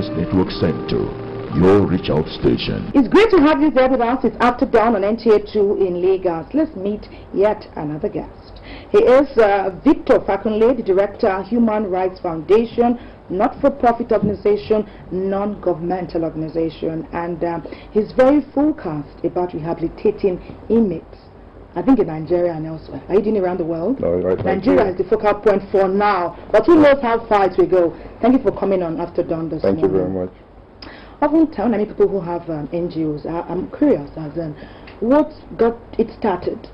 News Network Center, your reach out station. It's great to have you there with us. It's after dawn on NTA2 in Lagos. Let's meet yet another guest. He is Victor Fakunle, the Director, Human Rights Foundation, not-for-profit organization, non-governmental organization, and he's very focused about rehabilitating inmates. I think in Nigeria and elsewhere. Are you doing it around the world? No, right. Nigeria is the focal point for now, but who knows how far it will go. Thank you for coming on After Dawn this morning. Thank you very much. Oftentimes, many people who have NGOs, I'm curious as in what got it started?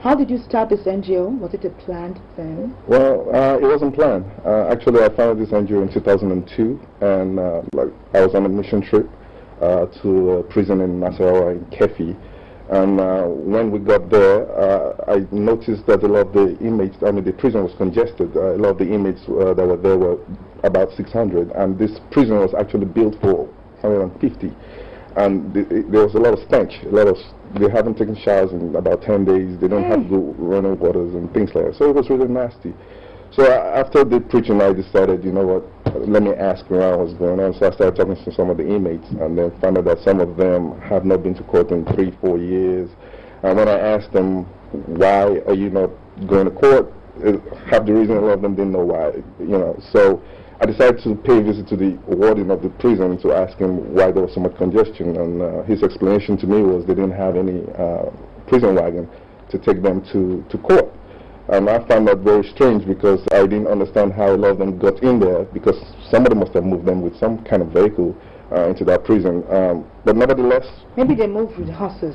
How did you start this NGO? Was it a planned thing? Well, it wasn't planned. Actually, I founded this NGO in 2002, and I was on a mission trip to a prison in Nasarawa in Kefi. And when we got there, I noticed that a lot of the inmates, the prison was congested. A lot of the inmates that were there were about 600, and this prison was actually built for 150. And there was a lot of stench. They haven't taken showers in about 10 days. They don't have good running waters and things like that. So it was really nasty. So after the preaching, I decided, you know what, let me ask around what's going on. So I started talking to some of the inmates, and then found out that some of them have not been to court in 3-4 years. And when I asked them, why are you not going to court, half the reason a lot of them didn't know why, So I decided to pay a visit to the warden of the prison to ask him why there was so much congestion. And his explanation to me was they didn't have any prison wagon to take them to court. And I found that very strange because I didn't understand how a lot of them got in there, because somebody must have moved them with some kind of vehicle into that prison. But nevertheless... Maybe they moved with horses.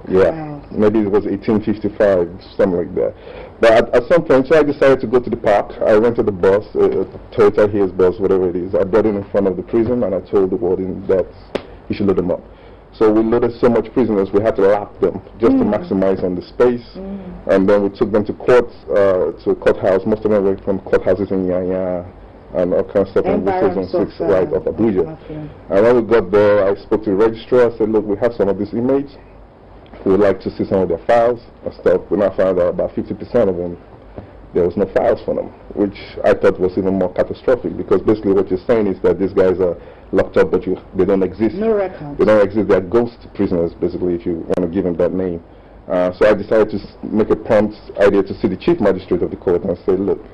Yeah, maybe it was 1855, something like that. But at some point, so I decided to go to the park. I rented a bus, a Toyota Hiace bus, whatever it is. I brought it in front of the prison, and I told the warden that he should load them up. So we loaded so much prisoners, we had to lap them just to maximize on the space. And then we took them to courts, to a courthouse. Most of them were from courthouses in Yanya and all kinds of stuff in Zone 6, right, of Abuja. Okay. And when we got there, I spoke to the registrar. I said, look, we have some of these inmates. We would like to see some of their files and stuff. We now found out about 50% of them, there was no files for them, which I thought was even more catastrophic, because basically what you're saying is that these guys are locked up, but they don't exist. No records. They don't exist. They're ghost prisoners, basically, if you want to give them that name. So I decided to make a prompt idea to see the chief magistrate of the court and say, look,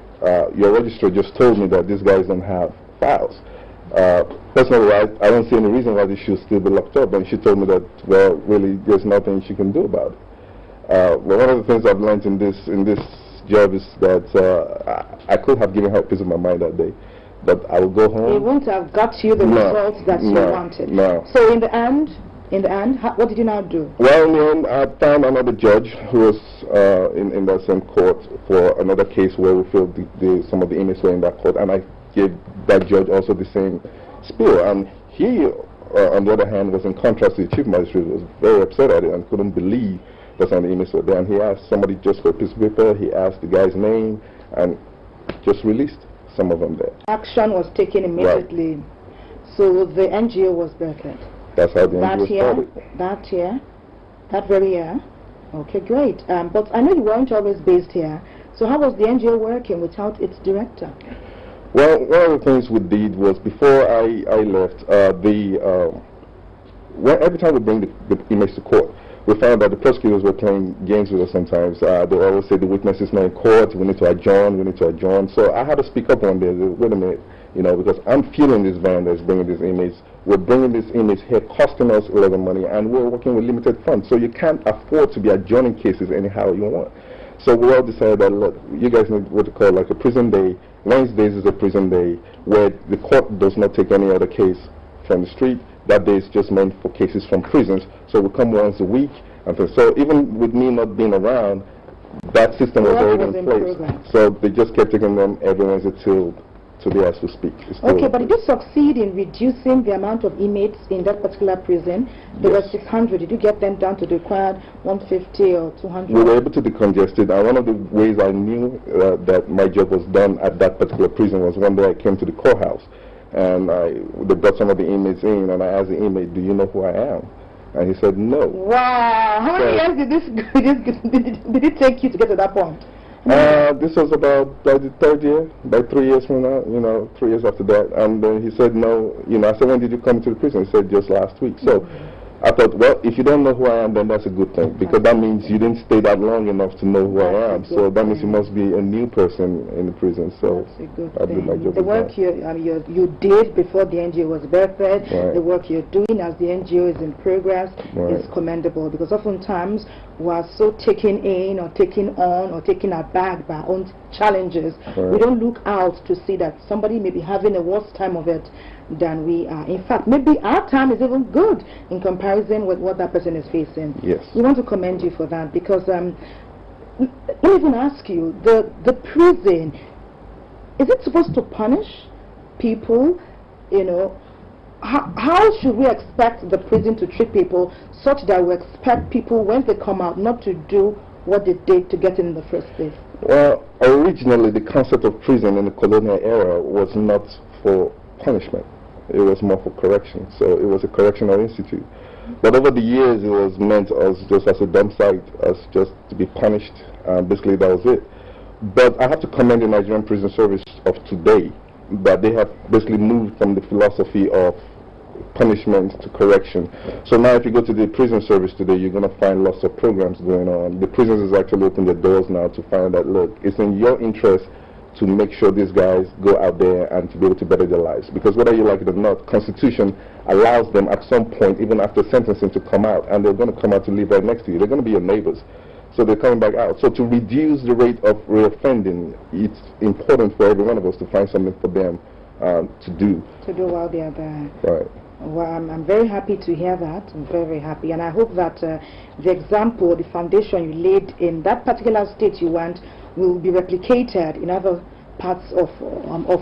your registrar just told me that these guys don't have files. Personally, I don't see any reason why they should still be locked up. And she told me that, well, really, there's nothing she can do about it. Well, one of the things I've learned in this job is that I could have given her a piece of my mind that day, but I will go home. It won't have got you the results that you wanted. No. So in the end, what did you now do? Well, in the end, I found another judge who was in that same court for another case where we feel some of the inmates were in that court, and I gave that judge also the same spiel. And he, on the other hand, was in contrast to the chief magistrate, was very upset at it and couldn't believe that some of the inmates were there. And he asked somebody just for a piece of paper, he asked the guy's name, and just released some of them there. Action was taken immediately. Right. So the NGO was birthed. That's how the NGO started. That year? That very year? Okay, great. But I know you weren't always based here. So how was the NGO working without its director? Well, one of the things we did was, before I left, every time we bring the inmates to court, we found that the prosecutors were playing games with us sometimes. They always say the witness is not in court, we need to adjourn, So I had to speak up one day, wait a minute, because I'm feeling this van that's bringing these inmates. We're bringing these inmates here, costing us a lot of money, and we're working with limited funds. So you can't afford to be adjourning cases anyhow you want. So we all decided that, look, you guys need what we call like a prison day. Wednesdays is a prison day where the court does not take any other case from the street. That day is just meant for cases from prisons. So we come once a week. And so even with me not being around, that system was already in place. So they just kept taking them every Wednesday till today as we speak. Okay, but did you succeed in reducing the amount of inmates in that particular prison? There were 600. Did you get them down to the required 150 or 200? We were able to decongest it. And one of the ways I knew that my job was done at that particular prison was one day I came to the courthouse. And they brought some of the inmates in, and I asked the inmate, do you know who I am? And he said, no. Wow! How many years did it take you to get to that point? This was about the third year, by 3 years from now, 3 years after that. And he said, no, I said, when did you come to the prison? He said, just last week. So I thought, well, if you don't know who I am, then that's a good thing, because that means you didn't stay that long enough to know who I am. So that means you must be a new person in the prison. So that's a good I did my job. The work you did before the NGO was birthed, the work you're doing as the NGO is in progress is commendable, because oftentimes we are so taken in or taken on or taken aback by our own challenges. We don't look out to see that somebody may be having a worse time of it than we are. In fact, maybe our time is even good in comparison with what that person is facing. Yes. We want to commend you for that, because let me even ask you, the prison, is it supposed to punish people? How should we expect the prison to treat people such that we expect people when they come out not to do what they did to get in the first place? Well, originally the concept of prison in the colonial era was not for punishment. It was more for correction. So it was a correctional institute. But over the years it was meant as just as a dump site, as just to be punished. Basically that was it. But I have to commend the Nigerian prison service of today, that they have basically moved from the philosophy of punishment to correction. So now if you go to the prison service today, you're going to find lots of programs going on. The prisons is actually opening their doors now to find that, look, it's in your interest to make sure these guys go out there and to be able to better their lives. Because whether you like it or not, Constitution allows them at some point, even after sentencing, to come out, and they're going to come out to live right next to you. They're going to be your neighbors. So they're coming back out. So to reduce the rate of reoffending, it's important for every one of us to find something for them to do. To do while they are there. Right. Well, I'm very happy to hear that. I'm very, very happy. And I hope that the example, the foundation you laid in that particular state you went will be replicated in other parts of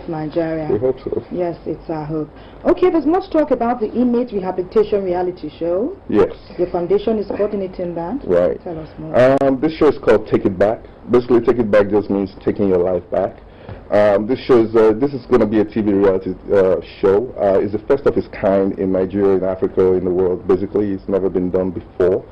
Nigeria. We hope so. Yes, it's our hope. Okay, there's much talk about the inmate rehabilitation reality show. Yes. Your foundation is coordinating that. Right. Tell us more. This show is called Take It Back. Basically, Take It Back just means taking your life back. This is going to be a TV reality show. It's the first of its kind in Nigeria, in Africa, in the world. Basically, it's never been done before.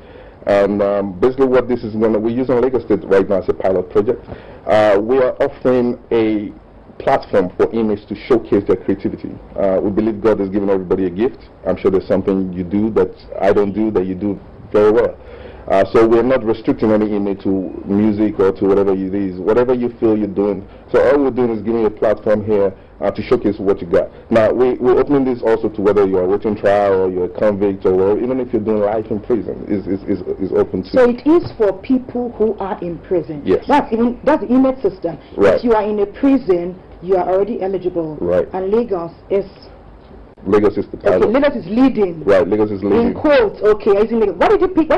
And basically what this is we're using Lagos State right now as a pilot project. We are offering a platform for inmates to showcase their creativity. We believe God has given everybody a gift. I'm sure there's something you do that I don't do that you do very well. So we're not restricting any inmate to music or to whatever it is, whatever you feel you're doing. So all we're doing is giving you a platform here to showcase what you got. Now, we're opening this also to whether you're awaiting trial or you're a convict or whatever, even if you're doing life in prison, is open to. So it is for people who are in prison. Yes. That's the inmate system. Right. If you are in a prison, you are already eligible. Right. And Lagos is the pilot. Okay, Lagos is leading. Right, Lagos is leading. In quotes, okay, is in Lagos. Why did you pick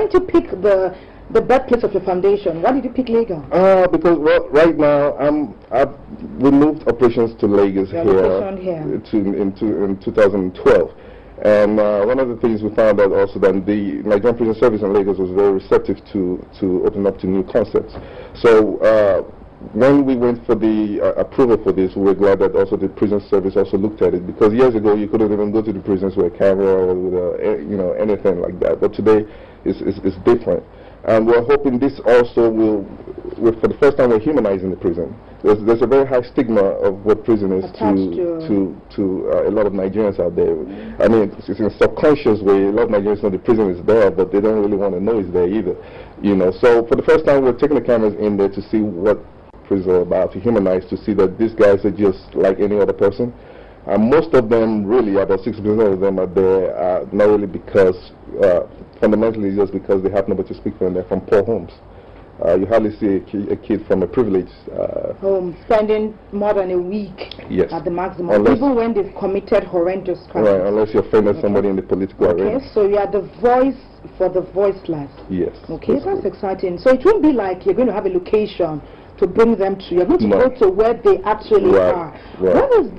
the birthplace of your foundation? Why did you pick Lagos? Because right now we moved operations to Lagos in 2012, and one of the things we found out also that the Nigerian Prison Service in Lagos was very receptive to open up to new concepts. So when we went for the approval for this, we were glad that also the prison service also looked at it, because years ago you couldn't even go to the prisons with a camera or with anything like that. But today it's different, and we're hoping this also will for the first time we're humanizing the prison. There's a very high stigma of what prison is to a lot of Nigerians out there. I mean, it's in a subconscious way. A lot of Nigerians know the prison is there, but they don't really want to know it's there either. So for the first time we're taking the cameras in there to see what prisons are about, to humanize, to see that these guys are just like any other person. Most of them, really, about 60% of them are there not really because, fundamentally just because they have nobody to speak for them. They're from poor homes. You hardly see a kid from a privileged home spending more than a week at the maximum, even when they've committed horrendous crimes. Right, unless you're friend of somebody in the political arena. Okay, so you are the voice for the voiceless. Yes. Okay, that's exciting. So it won't be like you're going to have a location to bring them to. You're going to go to where they actually are. Right. What is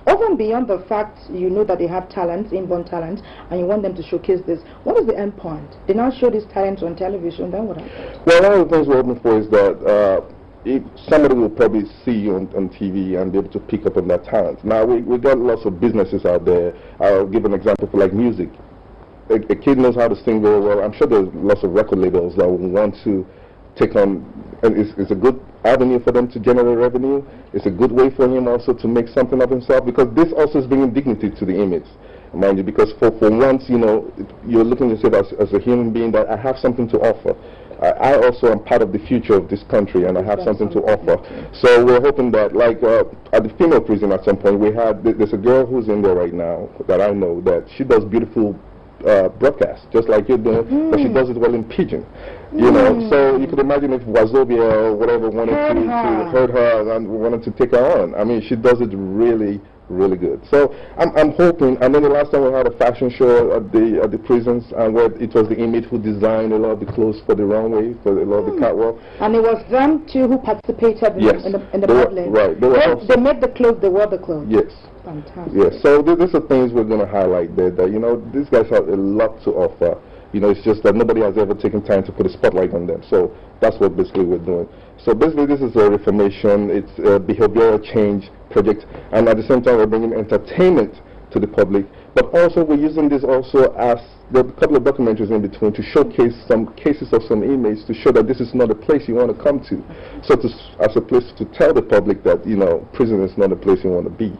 over and beyond the fact you know that they have talents, inborn talents, and you want them to showcase this, what is the end point? They now show these talents on television, then what happens? Well, one of the things we're hoping for is that if somebody will probably see you on TV and be able to pick up on that talent. Now, we got lots of businesses out there. I'll give an example for like music. A kid knows how to sing very well. I'm sure there's lots of record labels that will want to take on, and it's a good avenue for them to generate revenue. It's a good way for him also to make something of himself, because this also is bringing dignity to the image, mind you, because for once, you know, you're looking at yourself as a human being that I have something to offer. I also am part of the future of this country, and I have something to offer. So we're hoping that, like at the female prison at some point, there's a girl who's in there right now that I know that she does beautiful broadcasts, just like you're doing, but she does it well in pidgin. You know, so you could imagine if Wazobia or whatever wanted to hurt her and wanted to take her on. I mean, she does it really good. So I'm hoping. And then the last time we had a fashion show at the prisons, and where it was the image who designed a lot of the clothes for the runway, for a lot of the catwalk. And it was them too who participated in the modeling. Right. They made the clothes. They wore the clothes. Yes. Fantastic. Yes. So these are things we're going to highlight there. That, you know, these guys have a lot to offer. You know, it's just that nobody has ever taken time to put a spotlight on them. So that's what basically we're doing. So basically this is a reformation, it's a behavioral change project, and at the same time we're bringing entertainment to the public, but also we're using this also as there are a couple of documentaries in between to showcase some cases of some inmates to show that this is not a place you want to come to. So as a place to tell the public that, you know, prison is not a place you want to be.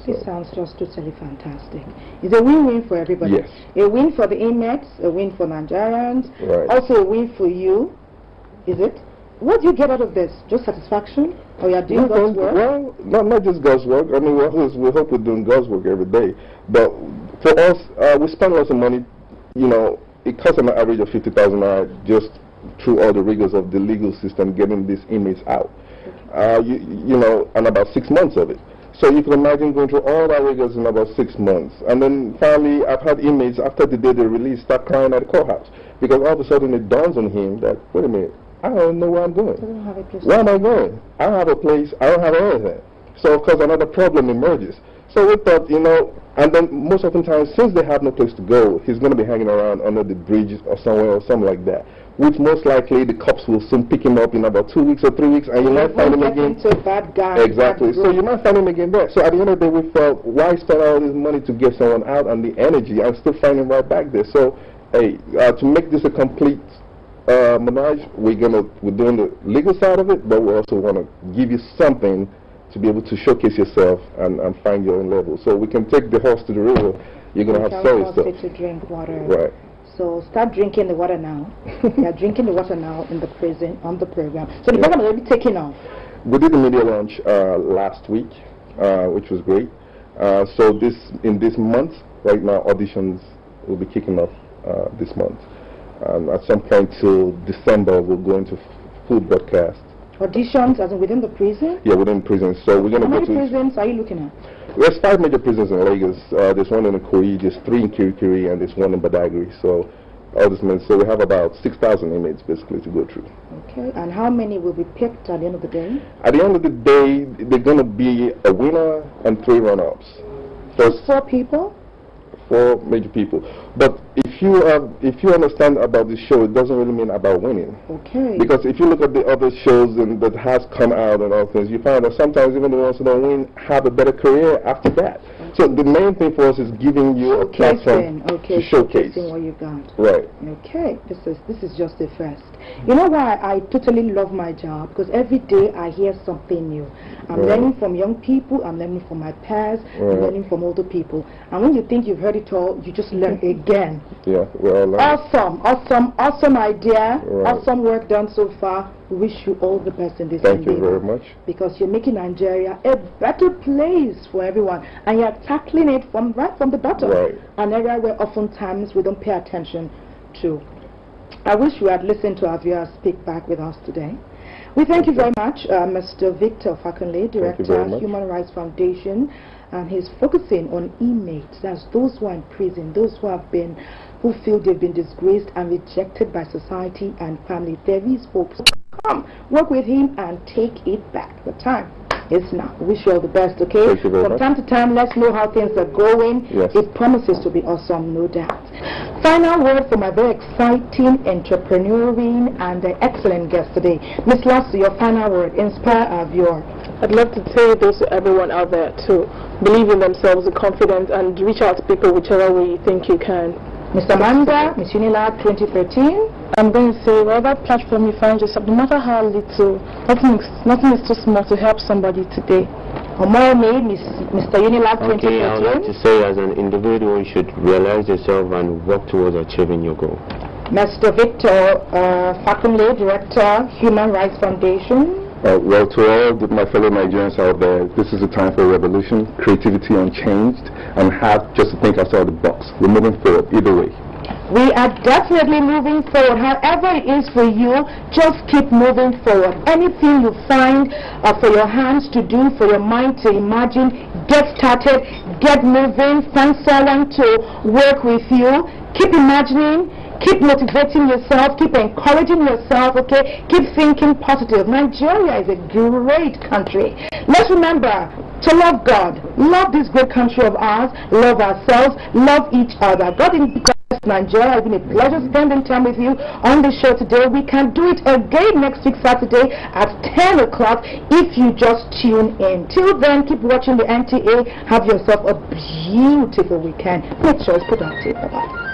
This sounds just totally fantastic. It's a win-win for everybody. Yes. A win for the inmates, a win for Nigerians, also a win for you. Is it? What do you get out of this? Just satisfaction? Or you're doing God's work? Well, not just God's work. I mean, we hope we're doing God's work every day. But for us, we spend lots of money. You know, it costs an average of 50,000 naira just through all the rigors of the legal system getting these inmates out. You know, and about 6 months of it. So you can imagine going through all that rigors in about 6 months. And then finally, I've had inmates, after the day they release, start crying at the courthouse. Because all of a sudden it dawns on him that, wait a minute, I don't know where I'm going. Where am I going? I don't have a place, I don't have anything. So of course another problem emerges. So we thought, you know, and then most oftentimes, since they have no place to go, he's going to be hanging around under the bridge or somewhere or something like that, which most likely the cops will soon pick him up in about 2 weeks or 3 weeks, and you might find him again. Bad guy, exactly. So you might find him again there. So at the end of the day, we felt, why spend all this money to get someone out and the energy and still find him right back there? So, hey, to make this a complete menage, we're doing the legal side of it, but we also want to give you something to be able to showcase yourself and find your own level. So we can take the horse to the river. You're going to have sorry stuff. To drink water. Right. So start drinking the water now. You're drinking the water now in the prison on the program. So the program is already taking off. We did the media launch last week, which was great. So in this month, right now, auditions will be kicking off this month. At some point till December, we'll go into full broadcast. Auditions as in within the prison? Yeah, within prison. So we're going to go to... How many prisons are you looking at? There's 5 major prisons in Lagos. There's one in Ikoyi, there's 3 in Kirikiri, and there's 1 in Badagry. So all this means, so we have about 6,000 inmates basically to go through. Okay, and how many will be picked at the end of the day? At the end of the day, they're going to be a winner and 3 runners. Just 4 people? 4 major people. But if you understand about the show, it doesn't really mean about winning. Okay. Because if you look at the other shows that has come out and all things, you find that sometimes even the ones who don't win have a better career after that. Okay. So the main thing for us is giving you a platform to showcase what you got. Right. Okay. This is just the first. You know why I totally love my job? Because every day I hear something new. I'm learning from young people, I'm learning from my peers, I'm learning from older people. And when you think you've heard it all, you just learn again. Yeah, we're all learning. Awesome idea, awesome work done so far. We wish you all the best in this endeavor. Thank you very much. Because you're making Nigeria a better place for everyone. And you're tackling it right from the bottom. Right. An area where oftentimes we don't pay attention to. I wish you had listened to our viewers speak back with us today. We thank you very much, Mr. Victor Fakunle, Director, Human Rights Foundation, and he's focusing on inmates, that's those who are in prison, those who feel they've been disgraced and rejected by society and family. There is hope. So come, work with him and take it back. The time is now. Wish you all the best, okay? From time to time, let's know how things are going. Yes. It promises to be awesome, no doubt. Final word for my very exciting, entrepreneuring, and excellent guest today. Miss Lassie, your final word. Inspire our viewer. I'd love to say this to everyone out there to believe in themselves, be confident, and reach out to people whichever way you think you can. Mr. Manda, Miss Unilag 2013. I'm going to say, whatever platform you find yourself, no matter how little, nothing is too small to help somebody today. Omar Miss, Mr. Unilag 2013. Okay, I would like to say, as an individual, you should realize yourself and work towards achieving your goal. Mr. Victor Fakunle, Director, Human Rights Foundation. Well, to all my fellow Nigerians out there, this is a time for revolution, creativity unchanged, and just to think outside the box. We're moving forward either way. We are definitely moving forward. However it is for you, just keep moving forward. Anything you find for your hands to do, for your mind to imagine, get started, get moving, find someone to work with you. Keep imagining. Keep motivating yourself, keep encouraging yourself, okay? Keep thinking positive. Nigeria is a great country. Let's remember to love God, love this great country of ours, love ourselves, love each other. God bless Nigeria. It's been a pleasure spending time with you on the show today. We can do it again next week, Saturday at 10 o'clock if you just tune in. Till then, keep watching the NTA. Have yourself a beautiful weekend. Make sure it's productive. Bye-bye.